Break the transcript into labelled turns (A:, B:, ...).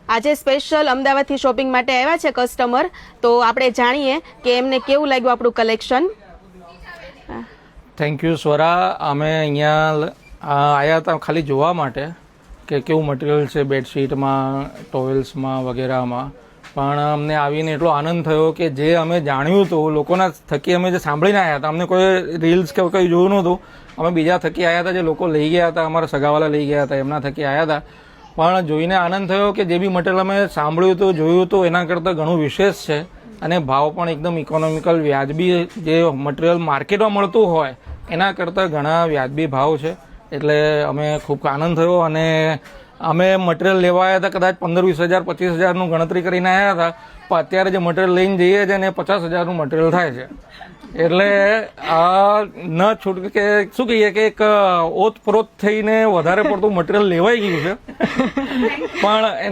A: આજે સ્પેશિયલ અમદાવાદથી શોપિંગ માટે આવ્યા છે કસ્ટમર, તો આપણે જાણીએ કે એમને કેવું લાગ્યું આપણું કલેક્શન.
B: Thank you Swara. અમે અહીંયા આવ્યા હતા ખાલી જોવા માટે કે કેવું મટીરિયલ છે બેડશીટમાં, ટોવેલ્સમાં વગેરેમાં. પણ અમને આવીને એટલો આનંદ થયો કે જે અમે જાણ્યું હતું લોકોના થકી, અમે જે સાંભળીને આવ્યા હતા, અમને કોઈ રીલ્સ કે કંઈ જોયું નહોતું. અમે બીજા થકી આવ્યા હતા, જે લોકો લઈ ગયા હતા, અમારા સગાવાલા લઈ ગયા હતા, એમના થકી આવ્યા હતા. પણ જોઈને આનંદ થયો કે જે બી મટીરિયલ અમે સાંભળ્યું હતું, જોયું હતું, એના કરતાં ઘણું વિશેષ છે અને ભાવ પણ એકદમ ઇકોનોમિકલ, વ્યાજબી. જે મટીરિયલ માર્કેટમાં મળતું હોય એના કરતાં ઘણા વ્યાજબી ભાવ છે. એટલે અમે ખૂબ આનંદ થયો અને અમે મટીરિયલ લેવા આવ્યા હતા, કદાચ 15-20 હજાર 25 હજારનું ગણતરી કરીને આવ્યા હતા, પણ અત્યારે જે મટીરિયલ લઈને જઈએ છીએ ને 50 હજારનું મટીરિયલ થાય છે. એટલે ન છૂટ કે શું કહીએ કે એક ઓતપ્રોત થઈને વધારે પડતું મટીરિયલ લેવાઈ ગયું છે. પણ